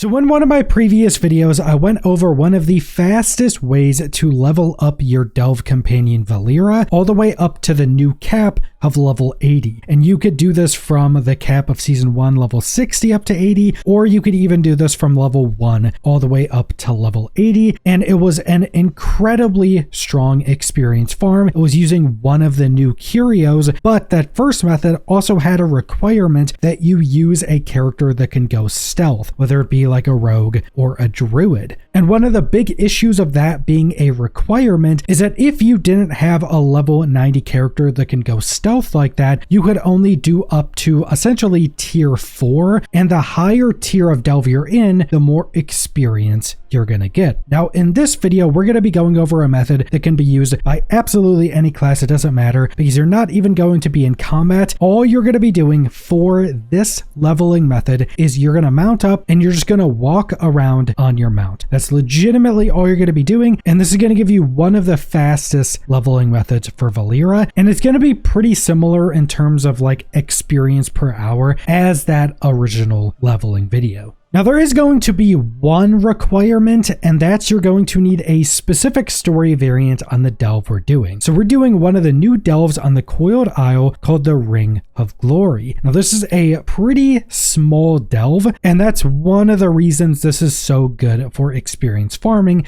So in one of my previous videos, I went over one of the fastest ways to level up your Delve companion Valeera all the way up to the new cap of level 80. And you could do this from the cap of season 1 level 60 up to 80, or you could even do this from level 1 all the way up to level 80. And it was an incredibly strong experience farm. It was using one of the new curios, but that first method also had a requirement that you use a character that can go stealth, whether it be like a rogue or a druid. And one of the big issues of that being a requirement is that if you didn't have a level 90 character that can go stealth like that, you could only do up to essentially tier 4, and the higher tier of Delve you're in, the more experience you're gonna get. Now in this video, we're gonna be going over a method that can be used by absolutely any class, it doesn't matter, because you're not even going to be in combat. All you're gonna be doing for this leveling method is you're gonna mount up and you're just gonna walk around on your mount. That's legitimately all you're gonna be doing, and this is gonna give you one of the fastest leveling methods for Valeera, and it's gonna be pretty similar in terms of like experience per hour as that original leveling video. Now there is going to be one requirement, and that's you're going to need a specific story variant on the delve we're doing. So we're doing one of the new delves on the Coiled Isle called the Ring of Glory. Now this is a pretty small delve, and that's one of the reasons this is so good for experience farming.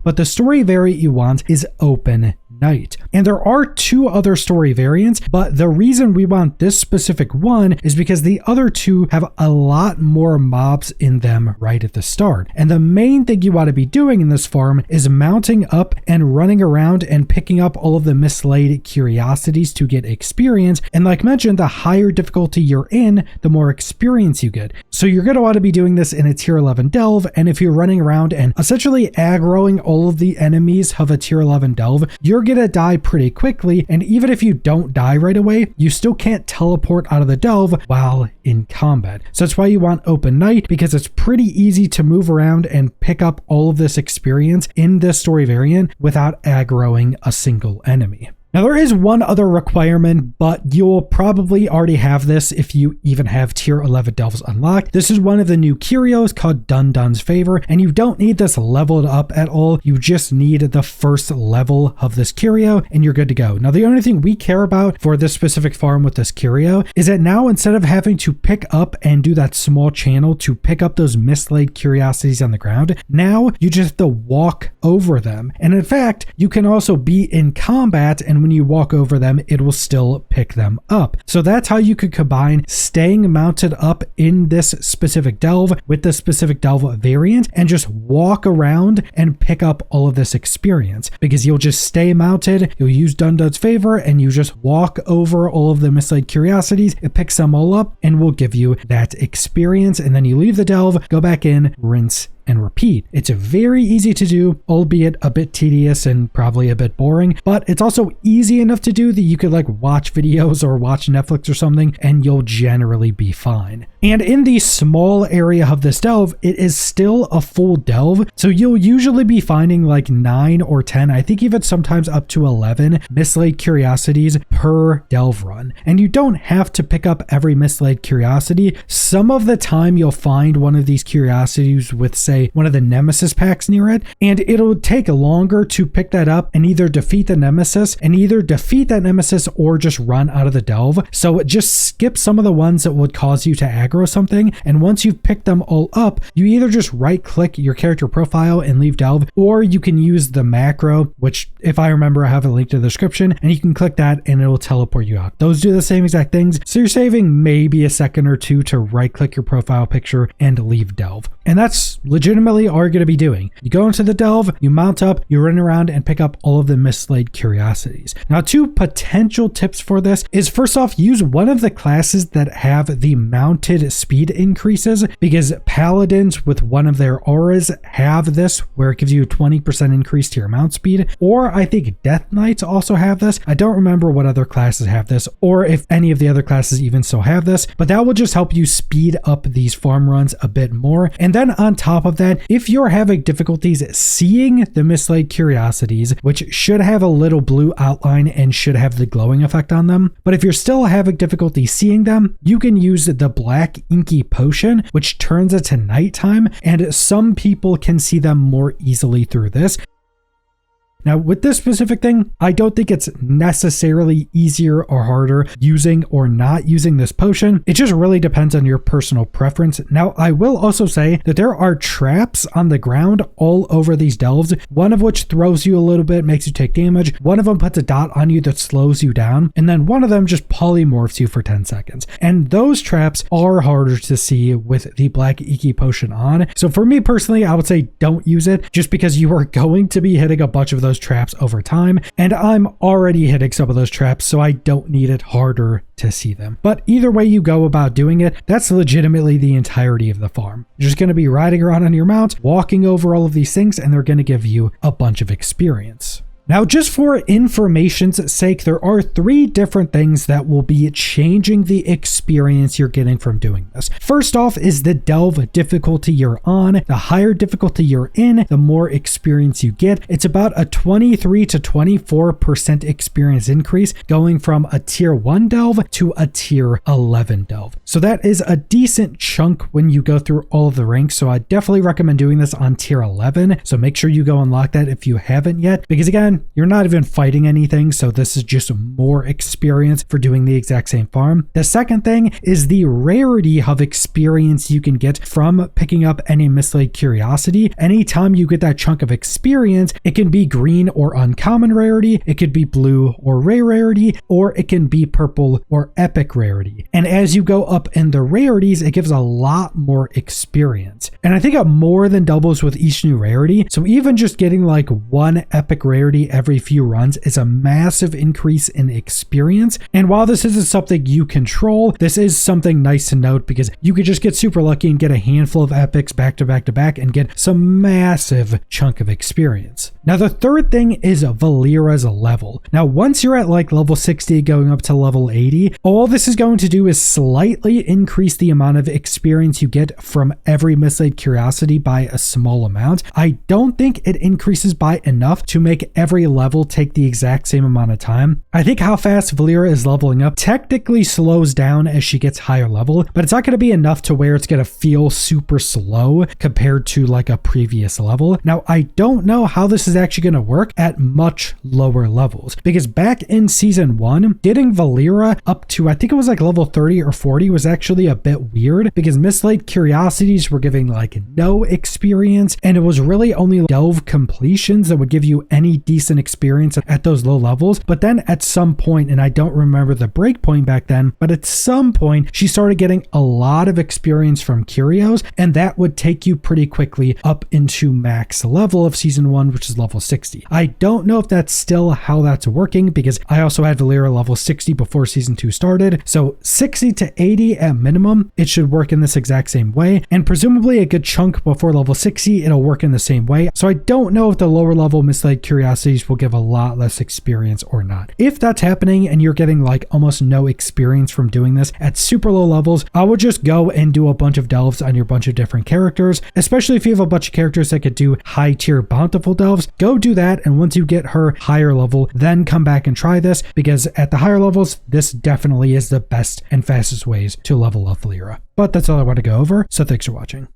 But the story variant you want is Open Night. And there are two other story variants, but the reason we want this specific one is because the other two have a lot more mobs in them right at the start. And the main thing you want to be doing in this farm is mounting up and running around and picking up all of the mislaid curiosities to get experience. And like mentioned, the higher difficulty you're in, the more experience you get. So you're going to want to be doing this in a tier 11 delve, and if you're running around and essentially aggroing all of the enemies of a tier 11 delve, you're gonna die pretty quickly, and even if you don't die right away, you still can't teleport out of the delve while in combat. So that's why you want Open Night, because it's pretty easy to move around and pick up all of this experience in this story variant without aggroing a single enemy. Now there is one other requirement, but you'll probably already have this if you even have tier 11 delves unlocked. This is one of the new curios called Dundun's Favor, and you don't need this leveled up at all. You just need the first level of this curio and you're good to go. Now the only thing we care about for this specific farm with this curio is that now instead of having to pick up and do that small channel to pick up those mislaid curiosities on the ground, now you just have to walk over them. And in fact, you can also be in combat, and when you walk over them, it will still pick them up. So that's how you could combine staying mounted up in this specific delve with the specific delve variant and just walk around and pick up all of this experience, because you'll just stay mounted, you'll use Dundun's Favor, and you just walk over all of the mislaid curiosities. It picks them all up and will give you that experience, and then you leave the delve, go back in, rinse and repeat. It's very easy to do, albeit a bit tedious and probably a bit boring, but it's also easy enough to do that you could like watch videos or watch Netflix or something and you'll generally be fine. And in the small area of this delve, it is still a full delve, so you'll usually be finding like 9 or 10, I think even sometimes up to 11 mislaid curiosities per delve run. And you don't have to pick up every mislaid curiosity. Some of the time you'll find one of these curiosities with, say, one of the nemesis packs near it, and it'll take longer to pick that up and either defeat the nemesis or just run out of the delve. So just skip some of the ones that would cause you to aggro something, and once you've picked them all up, you either just right click your character profile and leave delve, or you can use the macro, which if I remember I have a link to the description, and you can click that and it'll teleport you out. Those do the same exact things, so you're saving maybe a second or two to right click your profile picture and leave delve. And that's legitimately all you're going to be doing. You go into the delve, you mount up, you run around and pick up all of the mislaid curiosities. Now, two potential tips for this is, first off, use one of the classes that have the mounted speed increases, because paladins with one of their auras have this, where it gives you a 20% increase to your mount speed. Or I think Death Knights also have this. I don't remember what other classes have this, or if any of the other classes even still have this, but that will just help you speed up these farm runs a bit more. And then on top of that, if you're having difficulties seeing the mislaid curiosities, which should have a little blue outline and should have the glowing effect on them, but if you're still having difficulty seeing them, you can use the black black inky potion, which turns into nighttime, and some people can see them more easily through this. Now, with this specific thing, I don't think it's necessarily easier or harder using or not using this potion. It just really depends on your personal preference. Now, I will also say that there are traps on the ground all over these delves, one of which throws you a little bit, makes you take damage. One of them puts a dot on you that slows you down, and then one of them just polymorphs you for 10 seconds. And those traps are harder to see with the black inky potion on. So for me personally, I would say don't use it, just because you are going to be hitting a bunch of those traps over time, and I'm already hitting some of those traps, so I don't need it harder to see them. But either way you go about doing it, that's legitimately the entirety of the farm. You're just going to be riding around on your mount, walking over all of these things, and they're going to give you a bunch of experience. Now, just for information's sake, there are 3 different things that will be changing the experience you're getting from doing this. First off is the delve difficulty you're on. The higher difficulty you're in, the more experience you get. It's about a 23 to 24% experience increase going from a tier 1 delve to a tier 11 delve. So that is a decent chunk when you go through all of the ranks. So I definitely recommend doing this on tier 11. So make sure you go unlock that if you haven't yet, because again, you're not even fighting anything, so this is just more experience for doing the exact same farm. The second thing is the rarity of experience you can get from picking up any mislaid curiosity. Anytime you get that chunk of experience, it can be green or uncommon rarity, it could be blue or rare rarity, or it can be purple or epic rarity. And as you go up in the rarities, it gives a lot more experience. And I think it more than doubles with each new rarity. So even just getting like 1 epic rarity every few runs is a massive increase in experience. And while this isn't something you control, this is something nice to note, because you could just get super lucky and get a handful of epics back to back to back and get some massive chunk of experience. Now, the third thing is Valeera's level. Now, once you're at like level 60 going up to level 80, all this is going to do is slightly increase the amount of experience you get from every mislaid curiosity by a small amount. I don't think it increases by enough to make every level take the exact same amount of time. I think how fast Valeera is leveling up technically slows down as she gets higher level, but it's not going to be enough to where it's going to feel super slow compared to like a previous level. Now, I don't know how this is actually going to work at much lower levels, because back in season 1, getting Valeera up to, I think it was like level 30 or 40 was actually a bit weird, because mislaid curiosities were giving like no experience, and it was really only delve completions that would give you any decent experience at those low levels. But then at some point, and I don't remember the breakpoint back then, but at some point she started getting a lot of experience from curios, and that would take you pretty quickly up into max level of season 1, which is level 60. I don't know if that's still how that's working, because I also had Valeera level 60 before season 2 started. So 60 to 80 at minimum, it should work in this exact same way, and presumably a good chunk before level 60 it'll work in the same way. So I don't know if the lower level mislaid curiosities will give a lot less experience or not. If that's happening and you're getting like almost no experience from doing this at super low levels, I would just go and do a bunch of delves on your bunch of different characters, especially if you have a bunch of characters that could do high tier bountiful delves. Go do that, and once you get her higher level, then come back and try this, because at the higher levels, this definitely is the best and fastest ways to level up Valeera. But that's all I want to go over, so thanks for watching.